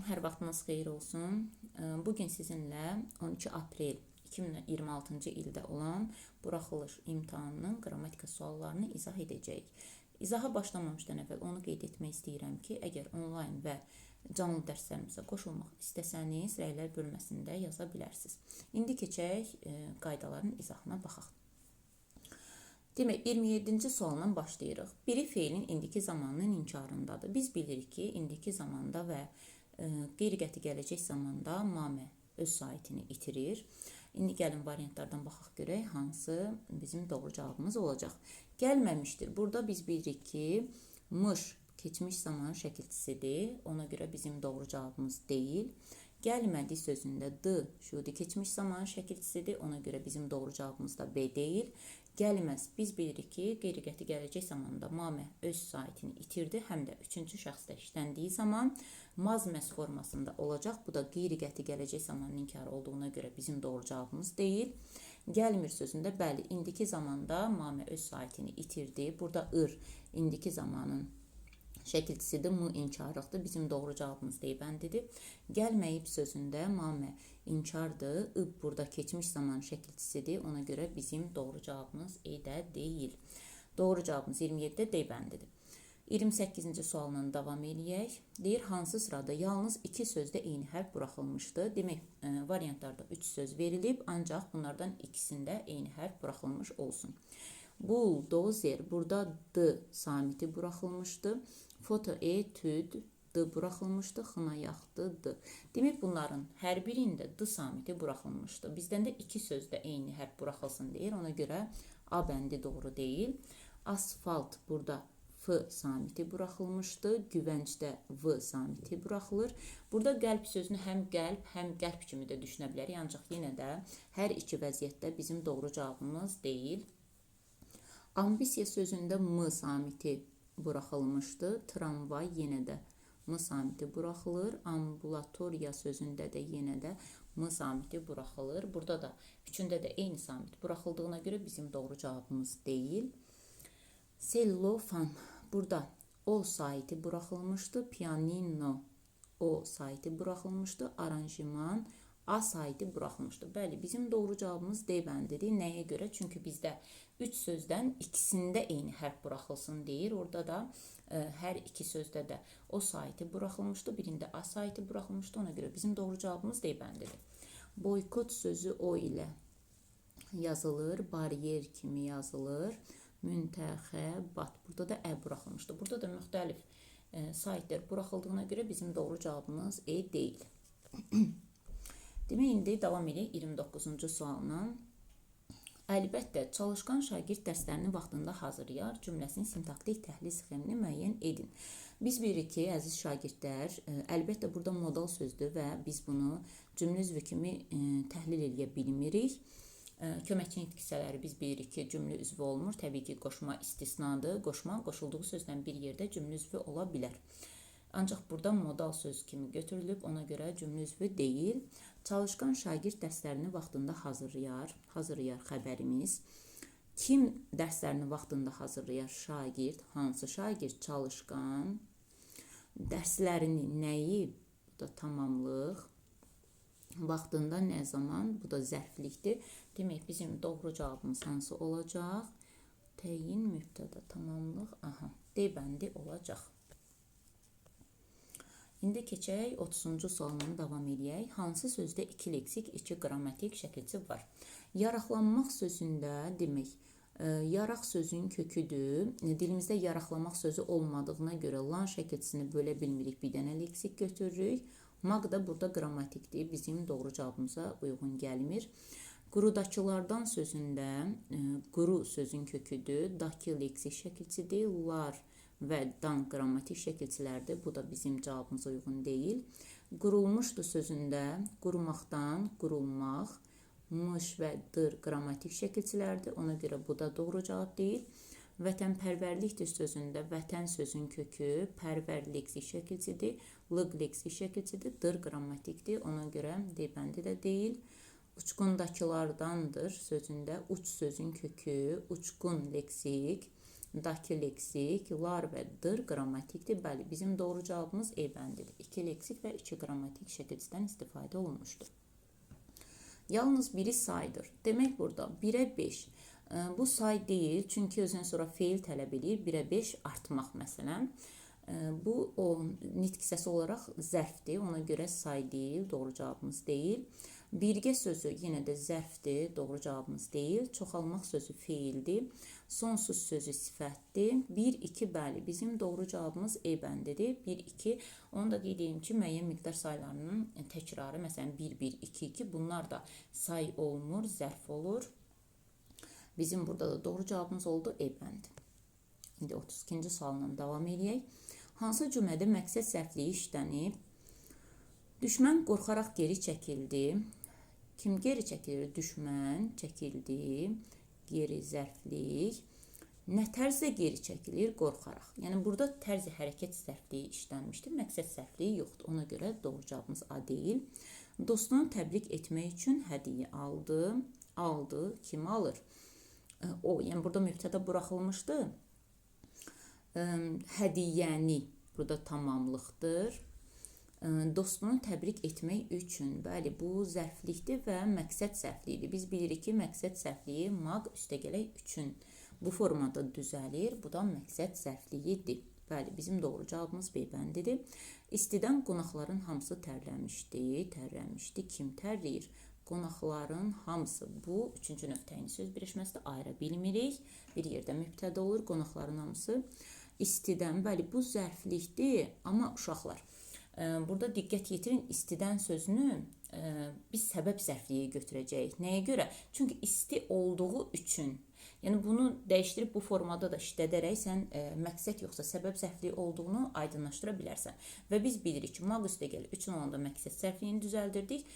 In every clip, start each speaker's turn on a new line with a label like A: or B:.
A: hər vaxtınız xeyir olsun. Bugün sizinlə 12 aprel 2026-cı ildə olan buraxılış imtahanının qrammatika suallarını izah edəcəyik. İzaha başlamamışdan əvvəl onu qeyd etmək istəyirəm ki, əgər onlayn və canlı dərslərimizə qoşulmaq istəsəniz, rəylər bölməsində yaza bilərsiniz. İndi keçək qaydaların izahına baxaq. Demək, 27-ci sualdan başlayırıq. Biri feilin indiki zamanının inkarındadır. Biz bilirik ki, indiki zamanda və qeyri-qəti gələcək zamanda mamə öz saitini itirir. İndi gəlin variantlardan baxaq görək, hansı bizim doğru cavabımız olacaq. Gəlməmişdir. Burada biz bilirik ki, mış keçmiş zaman şəkilçisidir. Ona görə bizim doğru cavabımız deyil. Gəlmədi sözündə d şudi keçmiş zaman şəkilçisidir. Ona görə bizim doğru cavabımız da B deyil. Gəlməz. Biz bilirik ki, qeyri-qəti gələcək zamanda mamə öz saitini itirdi. Həm də üçüncü şəxsdə işləndiyi zaman maz-məs formasında olacaq. Bu da qeyri-qəti gələcək zamanın inkarı olduğuna görə bizim doğru cavabımız deyil. Gəlmir sözündə bəli, indiki zamanda mamə öz saitini itirdi. Burada ır indiki zamanın şəkilçisidir, mu inkarlıqdır. Bizim doğru cavabımız deybəndidir. Gəlməyib sözündə mamə inkardır. Ib burada keçmiş zaman şəkilçisidir. Ona görə bizim doğru cavabımız E-də deyil. Doğru cavabımız 27-də deybəndidir. 28-ci sualla davam eləyək. Deyir, hansı sırada yalnız 2 sözdə eyni hərf buraxılmışdı. Demək, variantlarda 3 söz verilib, ancaq bunlardan ikisində eyni hərf buraxılmış olsun. Buldozer, burada D samiti buraxılmışdı. Foto etüd D buraxılmışdı. Xınayaxdı D. Demək, bunların hər birində D samiti buraxılmışdı. Bizdən də 2 sözdə eyni hərf buraxılsın deyir. Ona görə A bəndi doğru deyil. Asfalt burada F samiti buraxılmışdı. Güvəncdə V samiti buraxılır. Burada qəlb sözünü həm qəlb kimi də düşünə bilərik. Ancaq yenə də hər iki vəziyyətdə bizim doğru cavabımız deyil. Ambisiya sözündə M samiti buraxılmışdı. Tramvay yenə də M samiti buraxılır. Ambulatoriya sözündə də yenə də M samiti buraxılır. Burada da üçündə də eyni samit buraxıldığına görə bizim doğru cavabımız deyil. Sellofan, burada O saiti buraxılmışdı. Pianino O saiti buraxılmışdı. Aranjiman A saiti buraxılmışdı. Bəli, bizim doğru cavabımız D bəndidir. Nəyə görə? Çünki bizdə 3 sözdən ikisində eyni hərf buraxılsın deyir. Orada da hər iki sözdə də O saiti buraxılmışdı. Birində A saiti buraxılmışdı. Ona görə bizim doğru cavabımız D bəndidir. Boykot sözü O ilə yazılır. Bariyer kimi yazılır. Müntəxəbat. Burada da Ə buraxılmışdı. Burada da müxtəlif saitlər buraxıldığına görə bizim doğru cavabımız E deyil. Demək, indi davam edək 29-cu sualla. Əlbəttə, çalışqan şagird dərslərini vaxtında hazırlayar, cümləsinin sintaktik təhlil sxemini müəyyən edin. Biz bilirik ki, əziz şagirdlər, əlbəttə burada modal sözdür və biz bunu cümlə üzvü kimi təhlil edə bilmirik. Köməkçi nitq biz bilirik ki, cümlə üzvü olmur. Təbii ki, qoşma istisnadır. Qoşma qoşulduğu sözdən bir yerdə cümlə üzvü ola bilər. Ancaq burada modal söz kimi götürülüb, ona görə cümlə üzvü deyil. Çalışqan şagird dərslərini vaxtında hazırlayar. Hazırlayar xəbərimiz. Kim dərslərini vaxtında hazırlayar? Şagird. Hansı şagird? Çalışqan. Dərslərini nəyi? Bu da tamamlıq. Vaxtında nə zaman? Bu da zərflikdir. Demək, bizim doğru cavabımız hansı olacaq? Təyin, mübtəda, tamamlıq. Aha, D bəndi olacaq. İndi keçək 30-cu sualına davam edək. Hansı sözdə 2 leksik, 2 qrammatik şəkilçi var? Yaraqlanmaq sözündə demək, yaraq sözün köküdür. Dilimizdə yaraqlamaq sözü olmadığına görə lan şəkilçisini bölə bilmirik. Bir dənə leksik götürürük. Maq da burada qrammatikdir. Bizim doğru cavabımıza uyğun gəlmir. Qurudakılardan sözündə quru sözün köküdür. Dakı leksik şəkilçidir. Lar və dan qrammatik şəkilçilərdir. Bu da bizim cavabımıza uyğun deyil. Qurulmuşdu sözündə qurmaqdan qurulmaq, mış və dır qrammatik şəkilçilərdir. Ona görə bu da doğru cavab deyil. Vətənpərvərlikdir sözündə vətən sözün kökü, pərvər leksik şəkilçidir, lıq leksik şəkilçidir, dır qrammatikdir. Ona görə debəndi də deyil. Uçqundakılardandır sözündə uç sözün kökü, uçqun leksik, Daki leksik, lar və dır qrammatikdir. Bəli, bizim doğru cavabımız E bəndidir. 2 leksik və 2 qrammatik şəkilçidən istifadə olunmuşdur. Yalnız biri saydır. Demək burada 1-ə 5. Bu say deyil, çünki özündən sonra feil tələb edir. 1-ə 5 artmaq məsələn. Bu o nitq hissəsi olaraq zərfdir. Ona görə say deyil, doğru cavabımız deyil. Birgə sözü yenə də zərfdir, doğru cavabımız deyil. Çoxalmaq sözü feildir. Sonsuz sözü sifətdir. 1-2 bəli, bizim doğru cavabımız E bəndidir. 1-2, onu da qeyd edeyim ki, müəyyən miqdar saylarının təkrarı, məsələn 1-1, 2-2 bunlar da say olmur, zərf olur. Bizim burada da doğru cavabımız oldu E bəndi. İndi 32-ci sualdan davam edək. Hansı cümlədə məqsəd zərfliyi işlənib? Düşmən qorxaraq geri çəkildi. Kim geri çəkilir? Düşmən çəkildi. Geri zərflik. Nə tərzdə geri çəkilir? Qorxaraq. Yəni burada tərzi hərəkət zərfliyi işlənmişdir. Məqsəd zərfliyi yoxdur. Ona görə doğru cavabımız A deyil. Dostunu təbrik etmək üçün hədiyyə aldı. Aldı. Kim alır? O, yəni burada mübtəda buraxılmışdı. Hədiyyəni burada tamamlıqdır. Dostunu təbrik etmək üçün, bəli, bu zərflikdir və məqsəd zərfliyidir. Biz bilirik ki, məqsəd zərfliyi maq üstəgələk üçün bu formada düzəlir. Bu da məqsəd zərfliyidir. Bəli, bizim doğru cavabımız B bəndidir. İstidən qonaqların hamısı tərləmişdi. Tərləmişdi. Kim tərləyir? Qonaqların hamısı. Bu, üçüncü nöqtəyini söz birləşməsində ayıra bilmirik. Bir yerdə mübtəda olur, qonaqların hamısı. İstidən, bəli, bu zərflikdir, amma uşaqlar, burada diqqət yetirin, istidən sözünü biz səbəb zərfliyi götürəcəyik. Nəyə görə? Çünki isti olduğu üçün. Yəni bunu dəyişdirib bu formada da işlədərək sən məqsəd yoxsa səbəb zərfliyi olduğunu aydınlaşdıra bilərsən. Və biz bilirik ki, maq üstəgəl üçün olanda məqsəd zərfliyini düzəldirdik.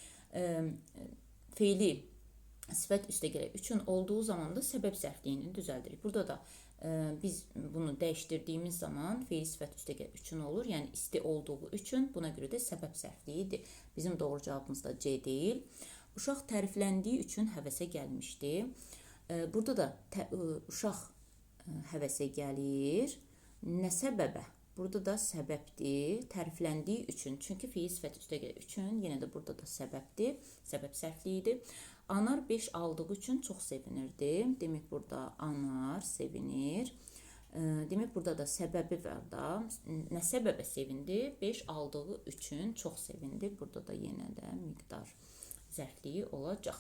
A: Feili sifət üstəgəl üçün olduğu zaman da səbəb zərfliyini düzəldirik. Burada da biz bunu dəyişdirdiyimiz zaman feil sifət üstəgəl üçün olur. Yəni isti olduğu üçün, buna görə də səbəb zərfliyidir. Bizim doğru cavabımız da C deyil. Uşaq tərifləndiyi üçün həvəsə gəlmişdi. Burada da uşaq həvəsə gəlir. Nə səbəbə? Burada da səbəbdir. Tərifləndiyi üçün. Çünki feil sifət üstəgəl üçün yenə də burada da səbəbdir. Səbəb zərfliyidir. Anar 5 aldığı üçün çox sevinirdi. Demək burada anar sevinir. Demək burada da səbəbi var da. Nə səbəbə sevindi? 5 aldığı üçün çox sevindi. Burada da yenə də miqdar zərfliyi olacaq.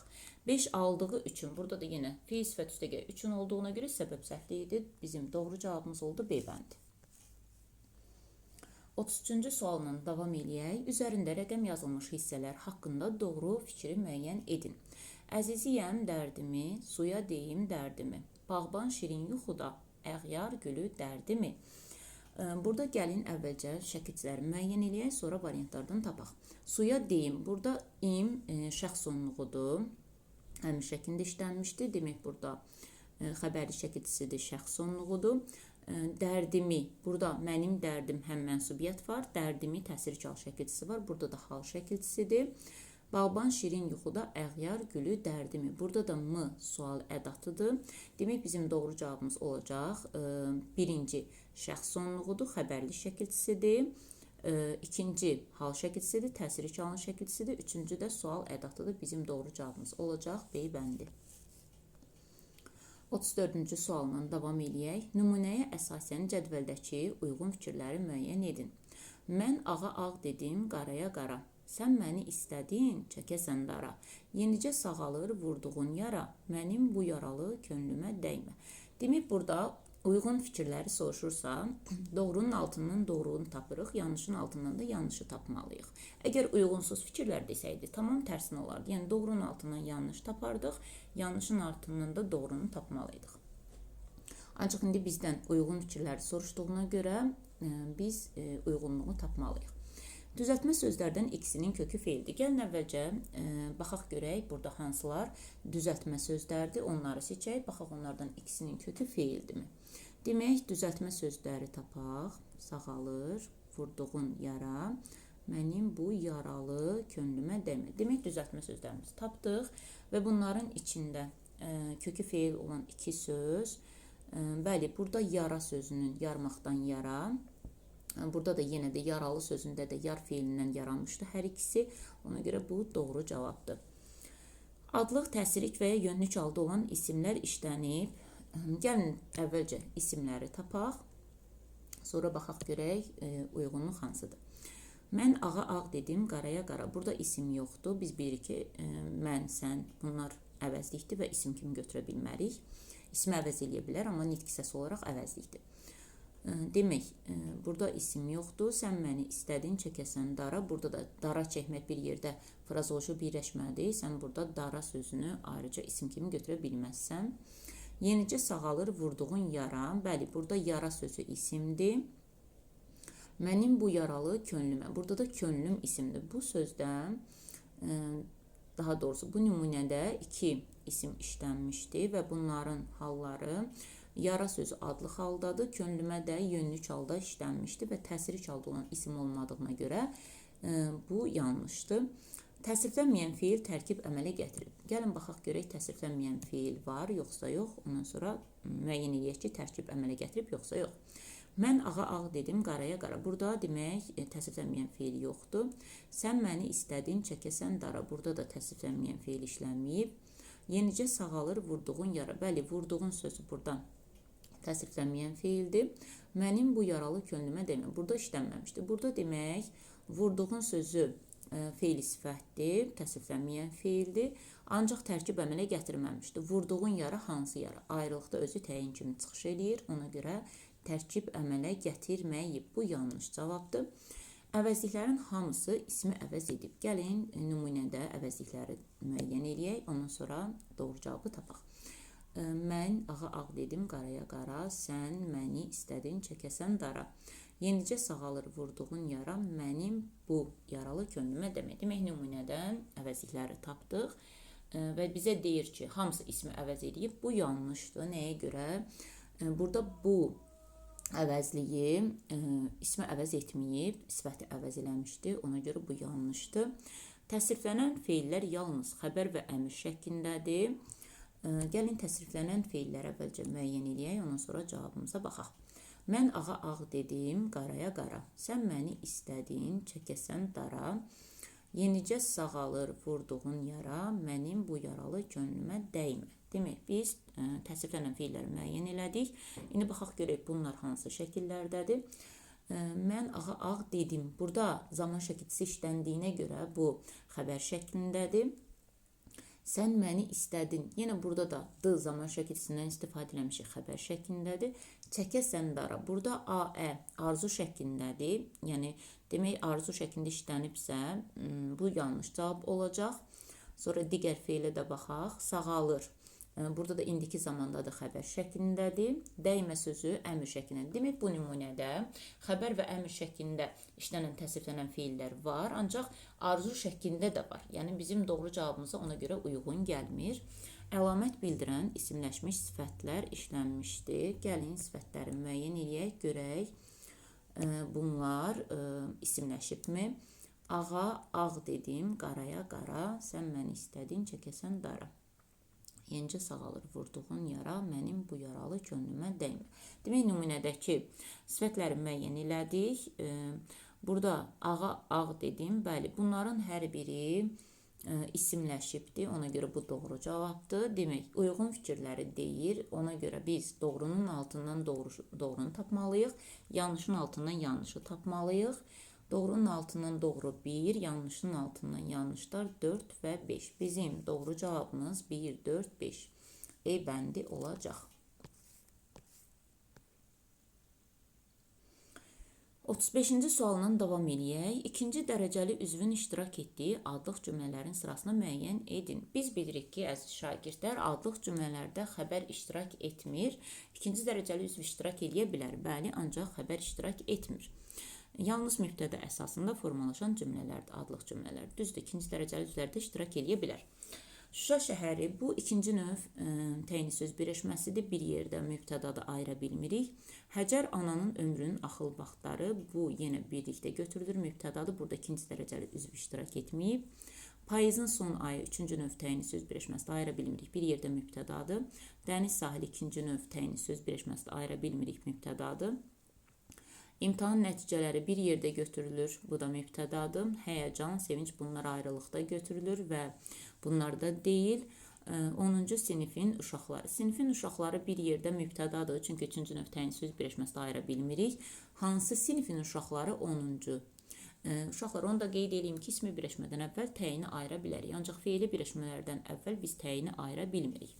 A: 5 aldığı üçün burada da yenə feil sifət üstəgəl üçün olduğuna görə səbəb zərfliyidir. Bizim doğru cavabımız oldu B bəndi. 33-cü sualla davam eləyək. Üzərində rəqəm yazılmış hissələr haqqında doğru fikri müəyyən edin. Əziziyəm dərdimi, suya deyim dərdimi. Bağban şirin yuxuda, əğyar gülü dərdimi. Burada gəlin əvvəlcə şəkilçiləri müəyyən eləyək, sonra variantlardan tapaq. Suya deyim, burada im şəxs sonluğudur. Həmin şəkildə işlənmişdir. Demək burada xəbərli şəkilçisidir, şəxs sonluğudur. Dərdimi, burada mənim dərdim həm mənsubiyyət var, dərdimi təsir çal şəkilçisi var, burada da hal şəkilçisidir. Bağban şirin yuxuda əğyar gülü dərdimi. Burada da m sual ədatıdır. Demək bizim doğru cavabımız olacaq. Birinci şəxs sonluğudur, xəbərli şəkilçisidir. İkinci hal şəkilçisidir, təsiri çalan şəkilçisidir. Üçüncü də sual ədatıdır. Bizim doğru cavabımız olacaq B bəndi. 34-cü sualla davam eləyək. Nümunəyə əsasən cədvəldəki uyğun fikirləri müəyyən edin. Mən ağa ağ dedim, qaraya qara. Sən məni istədin, çəkəsən dara. Yenicə sağalır vurduğun yara. Mənim bu yaralı könlümə dəymə. Demək burada uyğun fikirləri soruşursa, doğrunun altından doğrunu tapırıq, yanlışın altından da yanlışı tapmalıyıq. Əgər uyğunsuz fikirlər desəydi, tamam tərsinə olardı. Yəni doğrunun altından yanlış tapardıq, yanlışın altından da doğrunu tapmalıydıq. Ancaq indi bizdən uyğun fikirləri soruşduğuna görə biz uyğunluğu tapmalıyıq. Düzəltmə sözlərdən ikisinin kökü feildir. Gəlin əvvəlcə baxaq görək burada hansılar düzəltmə sözlərdir. Onları seçək. Baxaq onlardan ikisinin kökü feildirmi? Demək, düzəltmə sözləri tapaq. Sağalır, vurduğun yara, mənim bu yaralı könlümə dəymə. Demək, düzəltmə sözlərimizi tapdıq və bunların içində kökü feil olan iki söz Bəli, burada yara sözünün yarmaqdan yara. Burada da yenə də yaralı sözündə də yar feilindən yaranmışdı hər ikisi. Ona görə bu doğru cavabdır. Adlıq, təsirlik və ya yönlük halda olan isimlər işlənib. Gəlin əvvəlcə isimləri tapaq. Sonra baxaq görək uyğunluq hansıdır. Mən ağa ağ dedim, qaraya qara. Burada isim yoxdur. Biz bilirik ki, mən, sən bunlar əvəzlikdir və isim kimi götürə bilmərik. İsmi əvəz eləyə bilər, amma nitq hissəsi olaraq əvəzlikdir. Demək, burada isim yoxdur. Sən məni istədin, çəkəsən dara. Burada da dara çəkmək bir yerdə frazoloji birləşmədir. Sən burada dara sözünü ayrıca isim kimi götürə bilməzsən. Yenicə sağalır vurduğun yara. Bəli, burada yara sözü isimdir. Mənim bu yaralı könlümə. Burada da könlüm isimdir. Bu sözdə, daha doğrusu bu nümunədə iki isim işlənmişdi və bunların halları yara sözü adlı haldadır. Könlümə də yönlük halda işlənmişdi və təsirlik halda olan isim olmadığına görə bu yanlışdır. Təsriflənməyən feil tərkib əmələ gətirib. Gəlin baxaq görək təsriflənməyən feil var, yoxsa yox. Ondan sonra müəyyən edək ki, tərkib əmələ gətirib, yoxsa yox. Mən ağa ağ dedim, qaraya qara. Burada demək təsriflənməyən feil yoxdur. Sən məni istədin, çəkəsən dara. Burada da təsriflənməyən feil işlənməyib. Yenicə sağalır vurduğun yara. Bəli, vurduğun sözü burada təsriflənməyən feildir. Mənim bu yaralı könlümə demə. Burada işlənməmişdir. Burada demək vurduğun sözü feil sifətdir, təsriflənməyən feildir. Ancaq tərkib əmələ gətirməmişdir. Vurduğun yara hansı yara? Ayrılıqda özü təyin kimi çıxış eləyir. Ona görə tərkib əmələ gətirməyib. Bu yanlış cavabdır. Əvəzliklərin hamısı ismi əvəz edib. Gəlin nümunədə əvəzlikləri müəyyən eləyək. Ondan sonra doğru cavabı tapaq. Mən ağa ağ dedim, qaraya qara. Sən məni istədin, çəkəsən dara. Yenicə sağalır vurduğun yara, mənim bu yaralı könlümə demək. Demək, nümunədən əvəzlikləri tapdıq və bizə deyir ki, hamısı ismi əvəz edib. Bu yanlışdır. Nəyə görə? Burada bu əvəzliyi ismi əvəz etməyib, sifəti əvəz eləmişdir. Ona görə bu yanlışdır. Təsriflənən feillər yalnız xəbər və əmr şəklindədir. Gəlin təsriflənən feilləri əvvəlcə müəyyən edək, ondan sonra cavabımıza baxaq. Mən ağa ağ dedim, qaraya qara. Sən məni istədin, çəkəsən dara. Yenicə sağalır vurduğun yara, mənim bu yaralı könlümə dəymə. Demək, biz təsriflənən feilləri müəyyən elədik. İndi baxaq görək bunlar hansı şəkillərdədir. Mən ağa ağ dedim. Burada zaman şəkilçisi işləndiyinə görə bu xəbər şəklindədir. Sən məni istədin. Yenə burada da d zaman şəkilçisindən istifadə eləmişik, xəbər şəklindədir. Çəkəsən dara. Burada Aə arzu şəklindədir. Yəni demək, arzu şəklində işlənibsə, bu yanlış cavab olacaq. Sonra digər feilə də baxaq. Sağalır. Burada da indiki zamandadır, xəbər şəklindədir. Dəymə sözü əmr şəklindədir. Demək, bu nümunədə xəbər və əmr şəklində işlənən, təsriflənən feillər var, ancaq arzu şəklində də var. Yəni, bizim doğru cavabımıza ona görə uyğun gəlmir. Əlamət bildirən isimləşmiş sifətlər işlənmişdir. Gəlin sifətləri müəyyən eləyək, görək bunlar isimləşibmi? Ağa ağ dedim, qaraya qara, sən məni istədin, çəkəsən dara. Yenicə sağalır vurduğun yara, mənim bu yaralı könlümə dəymə. Demək, nümunədəki sifətləri müəyyən elədik. Burada ağa ağ dedim. Bəli, bunların hər biri isimləşibdir. Ona görə bu doğru cavabdır. Demək, uyğun fikirləri deyir. Ona görə biz doğrunun altından doğrunu tapmalıyıq. Yanlışın altından yanlışı tapmalıyıq. Doğrunun altından doğru 1, yanlışın altından yanlışlar 4 və 5. Bizim doğru cavabımız 1, 4, 5. E bəndi olacaq. 35-ci sualdan davam eləyək. İkinci dərəcəli üzvün iştirak etdiyi adlıq cümlələrin sırasını müəyyən edin. Biz bilirik ki, əziz şagirdlər, adlıq cümlələrdə xəbər iştirak etmir. İkinci dərəcəli üzv iştirak edə bilər, bəli, ancaq xəbər iştirak etmir. Yalnız mübtəda əsasında formalaşan cümlələrdir, adlıq cümlələr. Düzdür, ikinci dərəcəli üzvlərdə iştirak edə bilər. Şuşa şəhəri bu ikinci növ təyini söz birləşməsidir. Bir yerdə mübtədada ayıra bilmirik. Həcər ananın ömrünün axıl vaxtları bu yenə birlikdə götürülür. Mübtədadır. Burada ikinci dərəcəli üzv iştirak etməyib. Payızın son ayı 3-cü növ təyini söz birləşməsində ayıra bilmirik. Bir yerdə mübtədadır. Dəniz sahili 2-ci növ təyini söz birləşməsində ayıra bilmirik mübtədadır. İmtahan nəticələri bir yerdə götürülür. Bu da mübtədadır. Həyəcan, sevinç bunlar ayrılıqda götürülür və bunlar da deyil. 10-cu sinifin uşaqları. Sinifin uşaqları bir yerdə mübtədadır. Çünki 3-cü növ təyin söz birləşməsində ayıra bilmirik. Hansı sinifin uşaqları 10-cu? Uşaqlar, onu da qeyd edeyim ki, ismi birləşmədən əvvəl təyini ayıra bilərik. Ancaq feili birləşmələrdən əvvəl biz təyini ayıra bilmirik.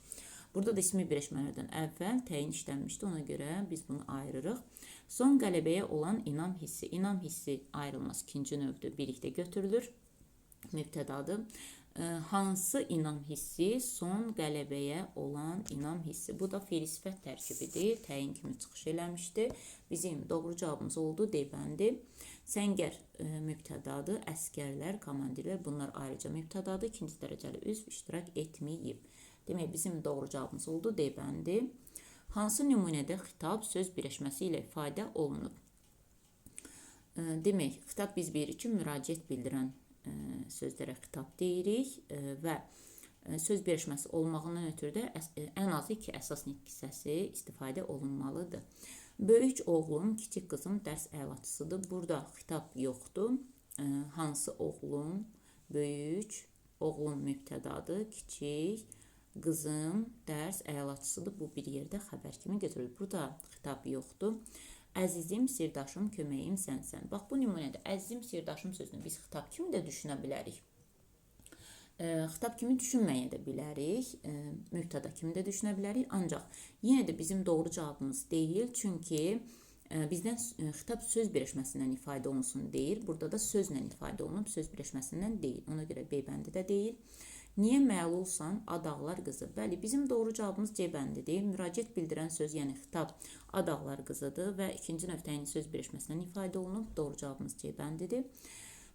A: Burada da ismi birləşmələrdən əvvəl təyin işlənmişdi. Ona görə biz bunu ayırırıq. Son qələbəyə olan inam hissi. İnam hissi ayrılmaz 2-ci növdür. Birlikdə götürülür. Mübtədadır. Hansı inam hissi? Son qələbəyə olan inam hissi. Bu da fe'li sifət tərkibidir. Təyin kimi çıxış eləmişdi. Bizim doğru cavabımız oldu. D-bəndi. Səngər mübtədadır. Əskərlər, komandirlər bunlar ayrıca mübtədadır. İkinci dərəcəli üzv iştirak etməyib. Demək, bizim doğru cavabımız oldu. D-bəndi. Hansı nümunədə xitab söz birləşməsi ilə ifadə olunub? Demək, xitab biz bilirik ki, müraciət bildirən sözlərə xitab deyirik və söz birləşməsi olmağından ötürü də ən azı 2 əsas nitq hissəsi istifadə olunmalıdır. Böyük oğlum, kiçik qızım dərs əlaçısıdır. Burada xitab yoxdur. Hansı oğlum? Böyük, oğlum mübtədadır, kiçik, qızım dərs əlaçısıdır. Bu bir yerdə xəbər kimi götürülür. Burada xitab yoxdur. Əzizim, sirdaşım, köməyim sənsən. Bax, bu nümunədə əzizim, sirdaşım sözünü biz xitab kimi də düşünə bilərik. Xitab kimi düşünməyə də bilərik. Mübtəda kimi də düşünə bilərik. Ancaq yenə də bizim doğru cavabımız deyil. Çünki bizdən xitab söz birləşməsindən ifadə olunsun deyir. Burada da sözlə ifadə olunub, söz birləşməsindən deyil. Ona görə B bəndi də deyil. Niyə məlulsan, adaqlar qızı? Bəli, bizim doğru cavabımız C bəndidir. Müraciət bildirən söz, yəni xitab adaqlar qızıdır və ikinci növ təyini söz birləşməsindən ifadə olunub. Doğru cavabımız C bəndidir.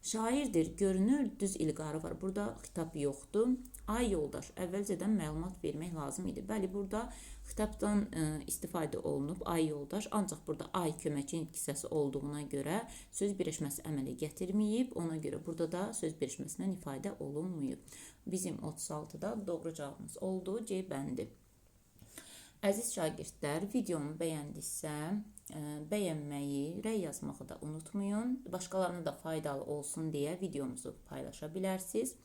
A: Şairdir, görünür, düz ilqarı var. Burada xitab yoxdur. Ay yoldaş, əvvəlcədən məlumat vermək lazım idi. Bəli, burada xitabdan istifadə olunub, ay yoldaş. Ancaq burada ay köməkçi nitq hissəsi olduğuna görə söz birləşməsi əmələ gətirməyib. Ona görə burada da söz birləşməsindən ifadə olunmayıb. Bizim 36-da doğru cavabımız oldu. C bəndi. Əziz şagirdlər, videomu bəyəndinizsə, bəyənməyi, rəy yazmağı da unutmayın. Başqalarına da faydalı olsun deyə videomuzu paylaşa bilərsiniz.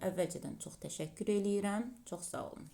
A: Əvvəlcədən çox təşəkkür eləyirəm. Çox sağ olun.